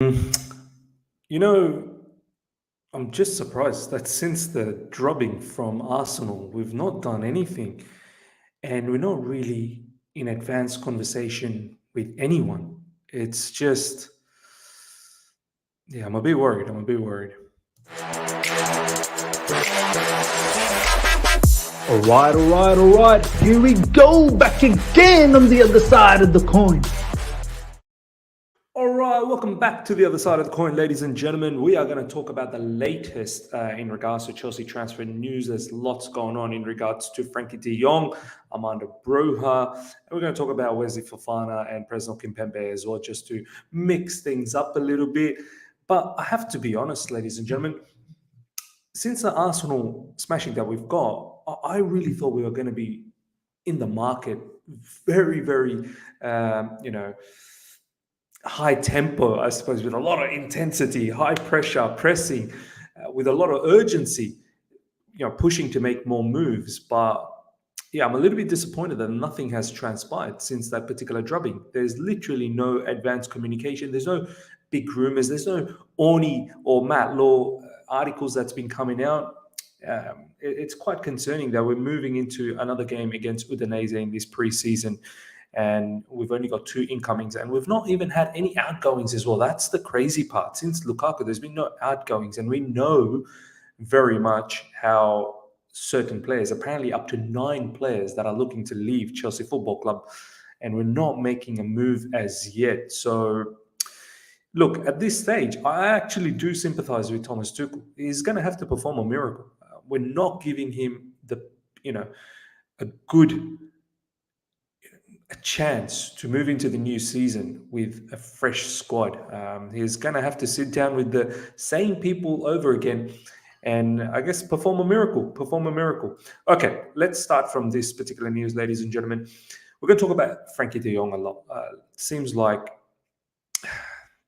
Mm, You know, I'm just surprised that since the drubbing from Arsenal, we've not done anything and we're not really in advanced conversation with anyone. It's just, yeah, I'm a bit worried. I'm a bit worried. All right. Here we go back again on the other side of the coin. All right, welcome back to the other side of the coin, ladies and gentlemen. We are going to talk about the latest in regards to Chelsea transfer news. There's lots going on in regards to Frenkie De Jong, Armando Broja, and we're going to talk about Wesley Fofana and Presnel Kimpembe as well, just to mix things up a little bit. But I have to be honest, ladies and gentlemen, since the Arsenal smashing that we've got, I really thought we were going to be in the market very, very, you know, high tempo, I suppose, with a lot of intensity, high pressure, pressing, with a lot of urgency, pushing to make more moves. But yeah, I'm a little bit disappointed that nothing has transpired since that particular drubbing. There's literally no advanced communication. There's no big rumors. There's no Orny or Matt Law articles that's been coming out. It's quite concerning that we're moving into another game against Udinese in this preseason, and we've only got two incomings, and we've not even had any outgoings as well. That's the crazy part. Since Lukaku, there's been no outgoings, and we know very much how certain players, apparently up to 9 players that are looking to leave Chelsea Football Club, and we're not making a move as yet. So look, at this stage, I actually do sympathize with Thomas Tuchel. He's going to have to perform a miracle. We're not giving him you know, a good a chance to move into the new season with a fresh squad. He's going to have to sit down with the same people over again and I guess perform a miracle. Perform a miracle. Okay, let's start from this particular news, ladies and gentlemen. We're going to talk about Frenkie De Jong a lot. Seems like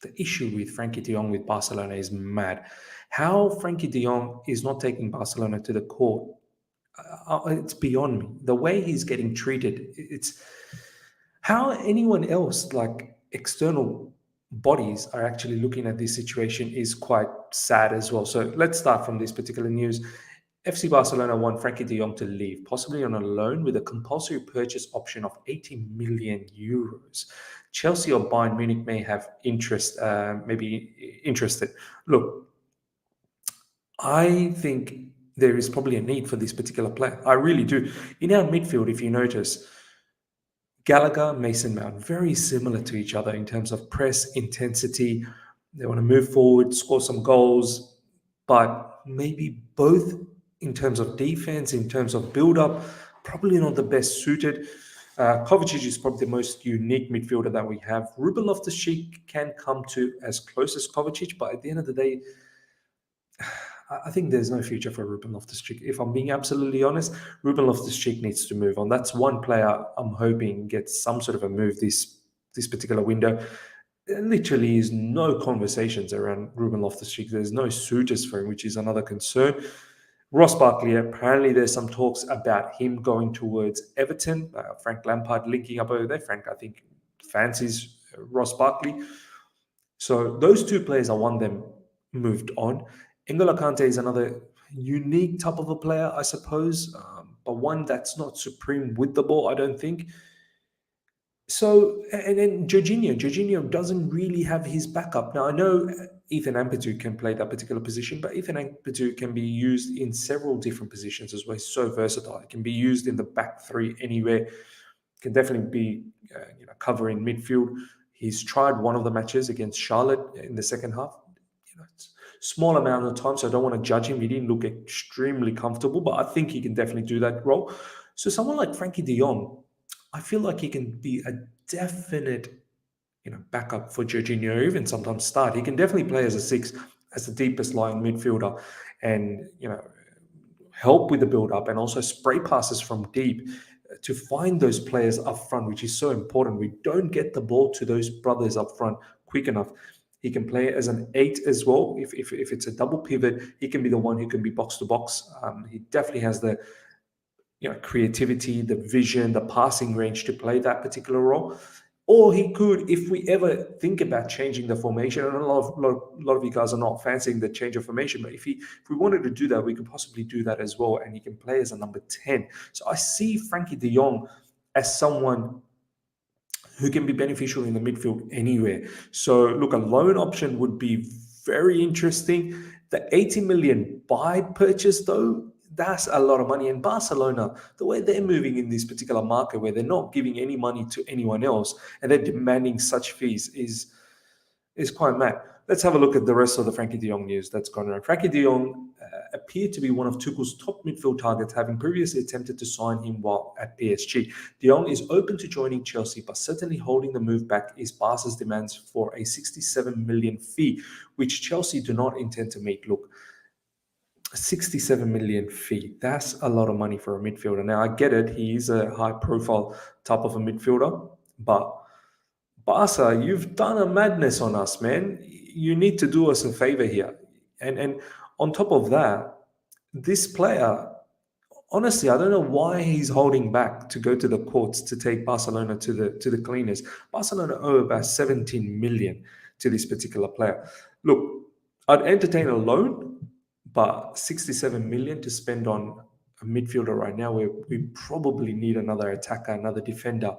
the issue with Frenkie De Jong with Barcelona is mad. How Frenkie De Jong is not taking Barcelona to the court, it's beyond me. The way he's getting treated, it's how anyone else, like external bodies, are actually looking at this situation is quite sad as well. So let's start from this particular news. FC Barcelona want Frenkie de Jong to leave, possibly on a loan with a compulsory purchase option of 80 million euros. Chelsea or Bayern Munich may have interest, maybe interested. Look, I think there is probably a need for this particular player. I really do. In our midfield, if you notice, Gallagher, Mason Mount, very similar to each other in terms of press intensity. They want to move forward, score some goals, but maybe both in terms of defense, in terms of build-up, probably not the best suited. Kovacic is probably the most unique midfielder that we have. Ruben Loftus-Cheek can come to as close as Kovacic, but at the end of the day, I think there's no future for Ruben Loftus-Cheek. If I'm being absolutely honest, Ruben Loftus-Cheek needs to move on. That's one player I'm hoping gets some sort of a move this particular window. There literally is no conversations around Ruben Loftus-Cheek. There's no suitors for him, which is another concern. Ross Barkley, apparently there's some talks about him going towards Everton. Frank Lampard linking up over there. Frank, I think, fancies Ross Barkley. So those two players, I want them moved on. N'Golo Kante is another unique type of a player, I suppose, but one that's not supreme with the ball, I don't think. So, and then Jorginho doesn't really have his backup. Now, I know Ethan Ampadu can play that particular position, but Ethan Ampadu can be used in several different positions as well. He's so versatile. It can be used in the back three anywhere. Can definitely be covering midfield. He's tried one of the matches against Charlotte in the second half. It's small amount of time, so I don't want to judge him. He didn't look extremely comfortable, but I think he can definitely do that role. So someone like Frankie De Jong, I feel like he can be a definite, backup for Jorginho, or even sometimes start. He can definitely play as a six, as the deepest lying midfielder, and help with the build up and also spray passes from deep to find those players up front, which is so important. We don't get the ball to those brothers up front quick enough. He can play as an 8 as well. If it's a double pivot, he can be the one who can be box to box. He definitely has the creativity, the vision, the passing range to play that particular role. Or he could, if we ever think about changing the formation, and a lot of you guys are not fancying the change of formation, but if we wanted to do that, we could possibly do that as well, and he can play as a number 10. So I see Frenkie De Jong as someone who can be beneficial in the midfield anywhere. So look, a loan option would be very interesting. The 80 million buy purchase, though, that's a lot of money. And Barcelona, the way they're moving in this particular market, where they're not giving any money to anyone else and they're demanding such fees, is quite mad. Let's have a look at the rest of the Frenkie De Jong news that's gone around. Frenkie De Jong appeared to be one of Tuchel's top midfield targets, having previously attempted to sign him while at PSG. De Jong is open to joining Chelsea, but certainly holding the move back is Barca's demands for a 67 million fee, which Chelsea do not intend to meet. Look, 67 million fee. That's a lot of money for a midfielder. Now, I get it. He is a high-profile type of a midfielder, but Barca, you've done a madness on us, man. You need to do us a favor here. And on top of that, this player, honestly, I don't know why he's holding back to go to the courts to take Barcelona to the cleaners. Barcelona owe about 17 million to this particular player. Look, I'd entertain a loan, but 67 million to spend on a midfielder right now, where we probably need another attacker, another defender.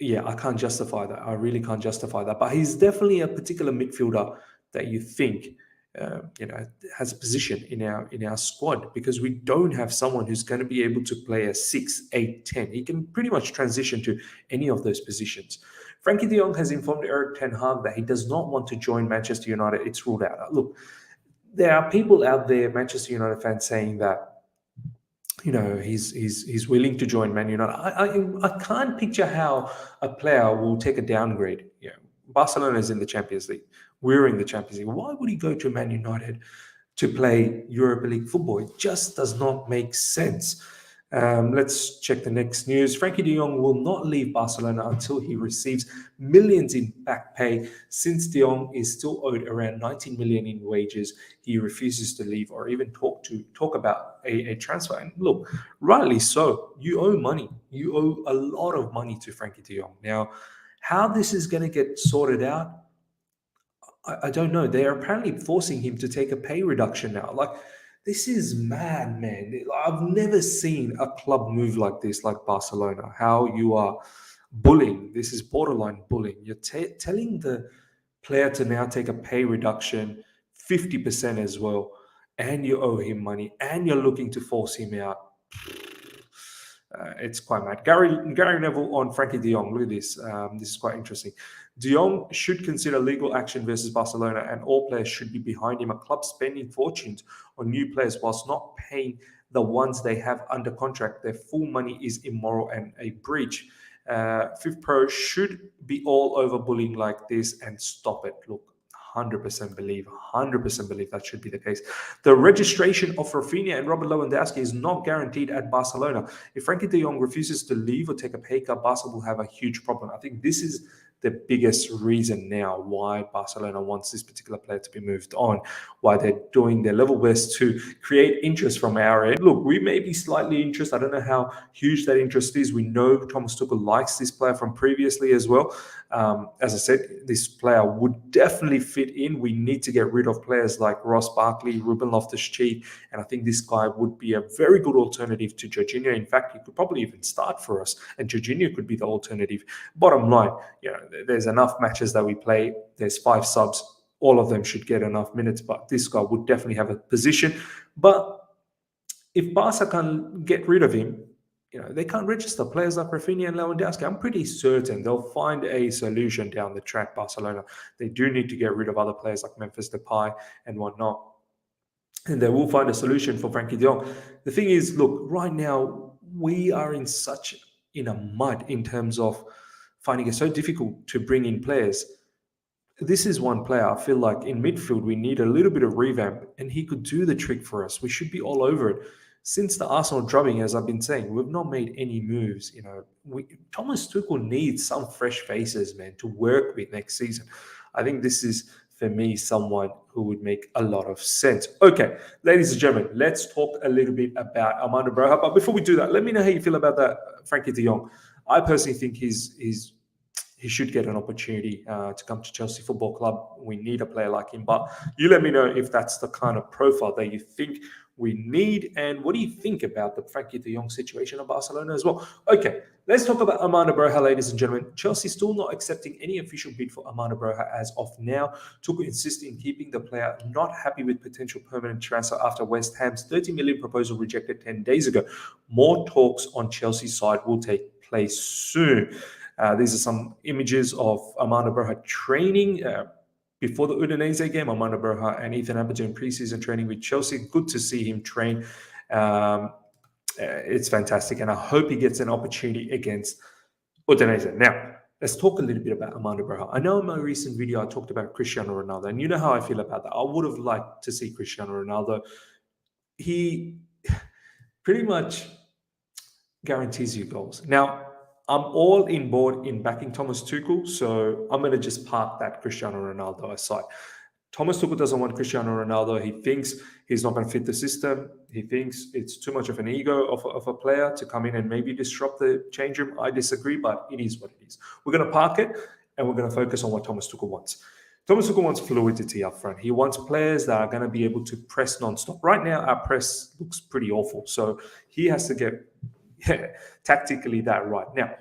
Yeah, I can't justify that. I really can't justify that. But he's definitely a particular midfielder that you think, has a position in our squad, because we don't have someone who's going to be able to play a 6, 8, 10. He can pretty much transition to any of those positions. Frenkie De Jong has informed Erik ten Hag that he does not want to join Manchester United. It's ruled out. Look, there are people out there, Manchester United fans, saying that he's willing to join Man United. I can't picture how a player will take a downgrade. Barcelona is in the Champions League. We're in the Champions League. Why would he go to Man United to play Europa League football? It just does not make sense. Let's check the next news. Frenkie De Jong will not leave Barcelona until he receives millions in back pay. Since De Jong is still owed around 19 million in wages, he refuses to leave or even talk about a transfer. And look, rightly so. You owe money. You owe a lot of money to Frenkie De Jong. Now, how this is going to get sorted out, I don't know. They are apparently forcing him to take a pay reduction now. Like, this is mad, man. I've never seen a club move like this, like Barcelona. How you are bullying. This is borderline bullying. You're telling the player to now take a pay reduction, 50% as well, and you owe him money, and you're looking to force him out. It's quite mad. Gary Neville on Frenkie De Jong. Look at this. This is quite interesting. De Jong should consider legal action versus Barcelona, and all players should be behind him. A club spending fortunes on new players whilst not paying the ones they have under contract, their full money is immoral and a breach. Fifth Pro should be all over bullying like this and stop it. Look, 100% believe that should be the case. The registration of Rafinha and Robert Lewandowski is not guaranteed at Barcelona. If Frenkie De Jong refuses to leave or take a pay cut, Barca will have a huge problem. I think this is the biggest reason now why Barcelona wants this particular player to be moved on, why they're doing their level best to create interest from our end. Look, we may be slightly interested. I don't know how huge that interest is. We know Thomas Tuchel likes this player from previously as well. As I said, this player would definitely fit in. We need to get rid of players like Ross Barkley, Ruben Loftus-Cheek, and I think this guy would be a very good alternative to Jorginho. In fact, he could probably even start for us, and Jorginho could be the alternative. Bottom line, there's enough matches that we play. There's 5 subs. All of them should get enough minutes, but this guy would definitely have a position. But if Barca can get rid of him, they can't register players like Rafinha and Lewandowski. I'm pretty certain they'll find a solution down the track, Barcelona. They do need to get rid of other players like Memphis Depay and whatnot. And they will find a solution for Frenkie De Jong. The thing is, look, right now, we are in a mud in terms of finding it so difficult to bring in players. This is one player I feel like in midfield we need a little bit of revamp, and he could do the trick for us. We should be all over it. Since the Arsenal drubbing, as I've been saying, we've not made any moves. Thomas Tuchel needs some fresh faces, man, to work with next season. I think this is, for me, someone who would make a lot of sense. Okay, ladies and gentlemen, let's talk a little bit about Armando Broja. But before we do that, let me know how you feel about that Frenkie De Jong. I personally think he should get an opportunity to come to Chelsea Football Club. We need a player like him. But you let me know if that's the kind of profile that you think we need. And what do you think about the Frenkie De Jong situation at Barcelona as well? Okay, let's talk about Armando Broja, ladies and gentlemen. Chelsea still not accepting any official bid for Armando Broja as of now. Tuchel insists in keeping the player, not happy with potential permanent transfer after West Ham's 30 million proposal rejected 10 days ago. More talks on Chelsea's side will take place soon. These are some images of Armando Broja training before the Udinese game. Armando Broja and Ethan Ampadu doing preseason training with Chelsea. Good to see him train. It's fantastic, and I hope he gets an opportunity against Udinese. Now, let's talk a little bit about Armando Broja. I know in my recent video I talked about Cristiano Ronaldo, and you know how I feel about that. I would have liked to see Cristiano Ronaldo. He pretty much guarantees you goals. Now, I'm all in board in backing Thomas Tuchel, so I'm going to just park that Cristiano Ronaldo aside. Thomas Tuchel doesn't want Cristiano Ronaldo. He thinks he's not going to fit the system. He thinks it's too much of an ego of a player to come in and maybe disrupt the change room. I disagree, but it is what it is. We're going to park it, and we're going to focus on what Thomas Tuchel wants. Thomas Tuchel wants fluidity up front. He wants players that are going to be able to press non-stop. Right now, our press looks pretty awful, so he has to get tactically that right. Now,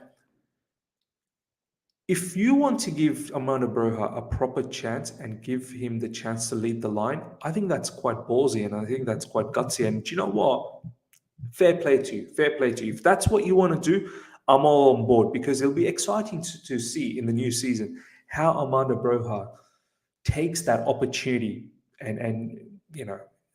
if you want to give Armando Broja a proper chance and give him the chance to lead the line, I think that's quite ballsy, and I think that's quite gutsy. And do you know what? Fair play to you. Fair play to you. If that's what you want to do, I'm all on board, because it'll be exciting to see in the new season how Armando Broja takes that opportunity and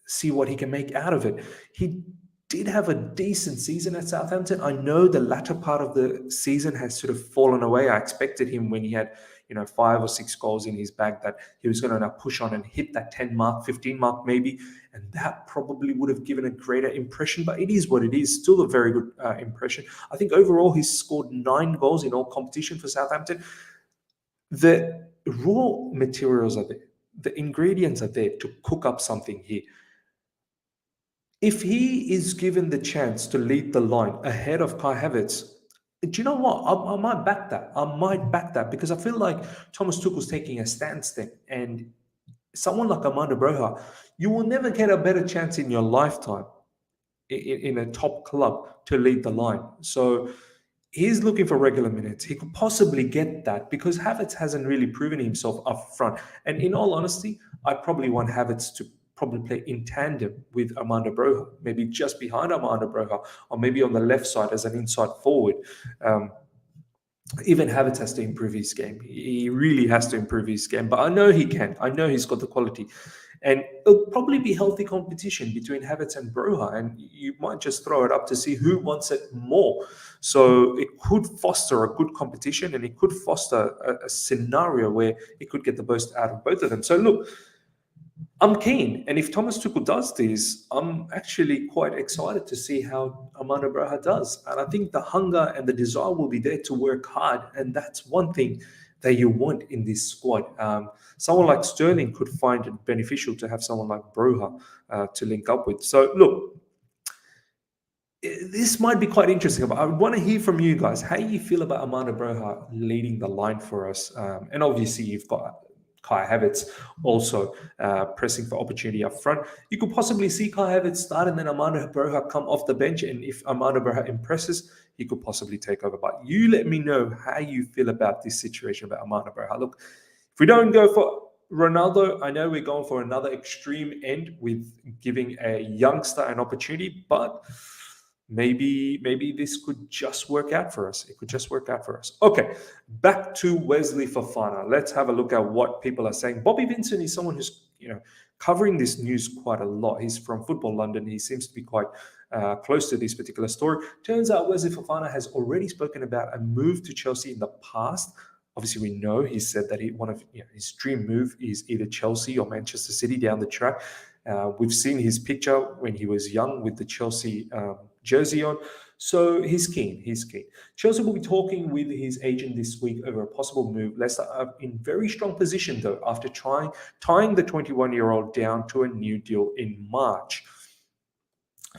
see what he can make out of it. He did have a decent season at Southampton. I know the latter part of the season has sort of fallen away. I expected him, when he had 5 or 6 goals in his bag, that he was going to push on and hit that 10 mark, 15 mark maybe, and that probably would have given a greater impression. But it is what it is. Still a very good impression. I think overall he's scored 9 goals in all competition for Southampton. The raw materials are there. The ingredients are there to cook up something here. If he is given the chance to lead the line ahead of Kai Havertz, do you know what? I might back that. I might back that, because I feel like Thomas Tuchel's taking a stance there. And someone like Armando Broja, you will never get a better chance in your lifetime in a top club to lead the line. So he's looking for regular minutes. He could possibly get that because Havertz hasn't really proven himself up front. And in all honesty, I probably want Havertz to probably play in tandem with Armando Broja, maybe just behind Armando Broja, or maybe on the left side as an inside forward. Even Havertz has to improve his game. He really has to improve his game, but I know he can. I know he's got the quality. And it'll probably be healthy competition between Havertz and Broja, and you might just throw it up to see who wants it more. So it could foster a good competition, and it could foster a scenario where it could get the most out of both of them. So look, I'm keen. And if Thomas Tuchel does this, I'm actually quite excited to see how Armando Broja does. And I think the hunger and the desire will be there to work hard. And that's one thing that you want in this squad. Someone like Sterling could find it beneficial to have someone like Broja to link up with. So look, this might be quite interesting, but I want to hear from you guys. How do you feel about Armando Broja leading the line for us? And obviously you've got Kai Havertz also pressing for opportunity up front. You could possibly see Kai Havertz start and then Armando Broja come off the bench. And if Armando Broja impresses, he could possibly take over. But you let me know how you feel about this situation about Armando Broja. Look, if we don't go for Ronaldo, I know we're going for another extreme end with giving a youngster an opportunity, but maybe this could just work out for us. It could just work out for us. Okay, back to Wesley Fofana. Let's have a look at what people are saying. Bobby Vincent is someone who's covering this news quite a lot. He's from Football London. He seems to be quite close to this particular story. Turns out Wesley Fofana has already spoken about a move to Chelsea in the past. Obviously, we know he said that one of his dream move is either Chelsea or Manchester City down the track. We've seen his picture when he was young with the Chelsea jersey on. So he's keen. He's keen. Chelsea will be talking with his agent this week over a possible move. Leicester are in very strong position, though, after tying the 21-year-old down to a new deal in March.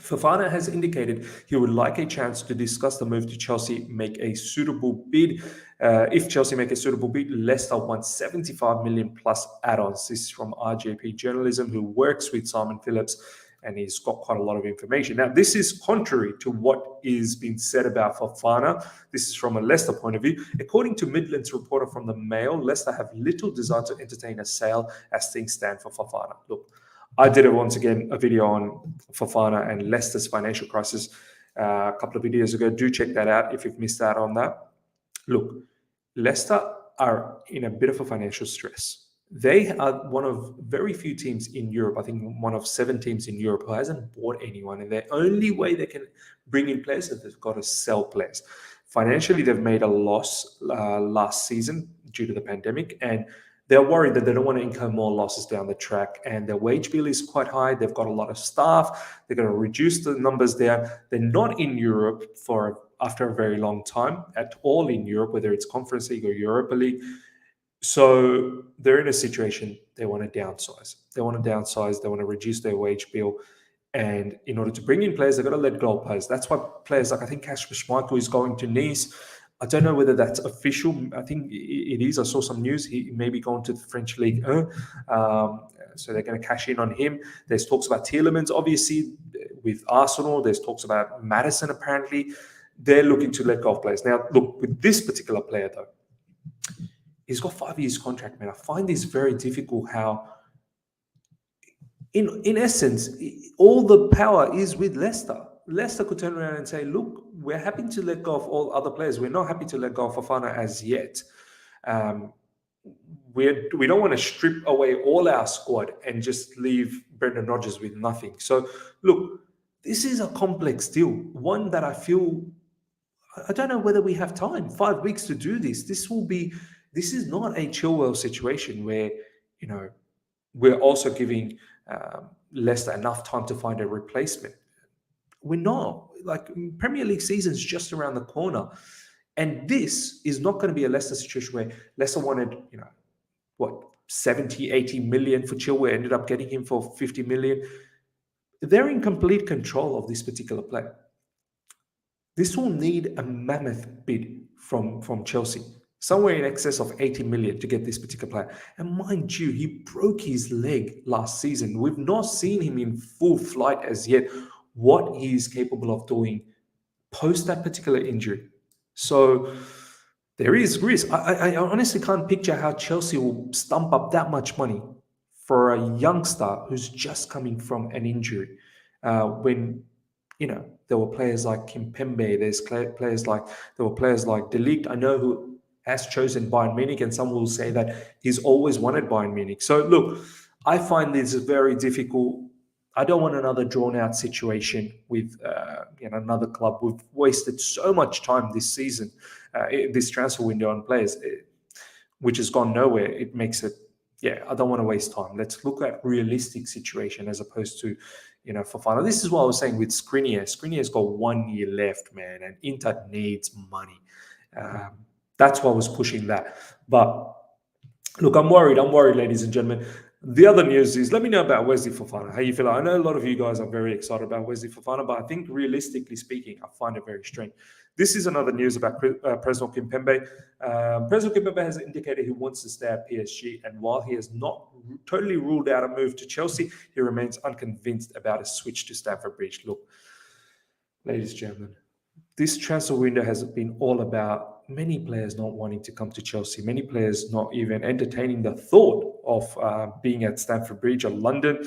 Fofana has indicated he would like a chance to discuss the move to Chelsea, make a suitable bid. If Chelsea make a suitable bid, Leicester wants 75 million plus add-ons. This is from RJP Journalism, who works with Simon Phillips, and he's got quite a lot of information. Now, this is contrary to what is being said about Fofana. This is from a Leicester point of view. According to Midlands reporter from the Mail, Leicester have little desire to entertain a sale as things stand for Fofana. Look, I did once again a video on Fofana and Leicester's financial crisis a couple of videos ago. Do check that out if you've missed out on that. Look, Leicester are in a bit of a financial stress. They are one of very few teams in Europe, I think one of 7 teams in Europe, who hasn't bought anyone. And the only way they can bring in players is they've got to sell players. Financially, they've made a loss last season due to the pandemic, and they're worried that they don't want to incur more losses down the track, and their wage bill is quite high. They've got a lot of staff. They're going to reduce the numbers there. They're not in Europe after a very long time at all in Europe, whether it's Conference League or Europa League. So they're in a situation they want to downsize. They want to reduce their wage bill. And in order to bring in players, they've got to let go of players. That's why players like, I think Kasper Schmeichel is going to Nice. I don't know whether that's official. I think it is. I saw some news. He may be going to the French League 1. So they're going to cash in on him. There's talks about Tielemans, obviously, with Arsenal. There's talks about Maddison, apparently. They're looking to let go of players. Now, look, with this particular player, though, he's got 5 years contract, man. I find this very difficult how, in essence, all the power is with Leicester. Leicester could turn around and say, look, we're happy to let go of all other players. We're not happy to let go of Fofana as yet. We don't want to strip away all our squad and just leave Brendan Rodgers with nothing. So, look, this is a complex deal. One that I feel, I don't know whether we have time, 5 weeks to do this. This is not a Chilwell situation where, we're also giving Leicester enough time to find a replacement. We're not. Like, Premier League season's just around the corner. And this is not going to be a Leicester situation where Leicester wanted, 70, 80 million for Chilwell, ended up getting him for 50 million. They're in complete control of this particular player. This will need a mammoth bid from Chelsea, somewhere in excess of 80 million to get this particular player. And mind you, he broke his leg last season. We've not seen him in full flight as yet, what he is capable of doing post that particular injury. So there is risk. I honestly can't picture how Chelsea will stump up that much money for a youngster who's just coming from an injury. When there were players like Kimpembe, there were players like De Ligt, I know, who has chosen Bayern Munich, and some will say that he's always wanted Bayern Munich. So look, I find this very difficult. I don't want another drawn-out situation with another club. We've wasted so much time this season, this transfer window on players, which has gone nowhere. It makes it, I don't want to waste time. Let's look at realistic situation as opposed to, Fofana. This is what I was saying with Skriniar. Skriniar's got 1 year left, man, and Inter needs money. That's why I was pushing that. But look, I'm worried, ladies and gentlemen. The other news is, let me know about Wesley Fofana. How you feel? I know a lot of you guys are very excited about Wesley Fofana, but I think realistically speaking, I find it very strange. This is another news about Presnel Kimpembe. Presnel Kimpembe has indicated he wants to stay at PSG, and while he has not totally ruled out a move to Chelsea, he remains unconvinced about a switch to Stamford Bridge. Look, ladies and gentlemen, this transfer window has been all about many players not wanting to come to Chelsea, many players not even entertaining the thought of being at Stamford Bridge or London,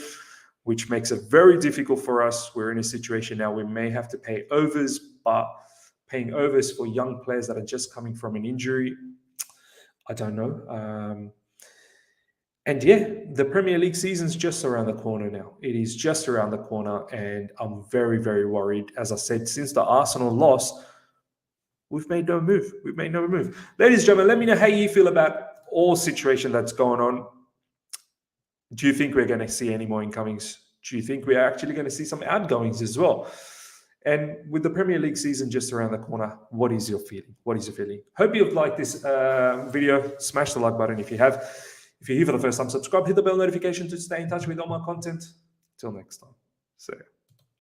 which makes it very difficult for us. We're in a situation now we may have to pay overs, but paying overs for young players that are just coming from an injury, I don't know. And the Premier League season's just around the corner now. It is just around the corner, and I'm very, very worried. As I said, since the Arsenal loss, we've made no move. Ladies and gentlemen, let me know how you feel about all situation that's going on. Do you think we're going to see any more incomings? Do you think we're actually going to see some outgoings as well? And with the Premier League season just around the corner, what is your feeling? Hope you've liked this video. Smash the like button if you have. If you're here for the first time, subscribe, hit the bell notification to stay in touch with all my content. Till next time. See ya.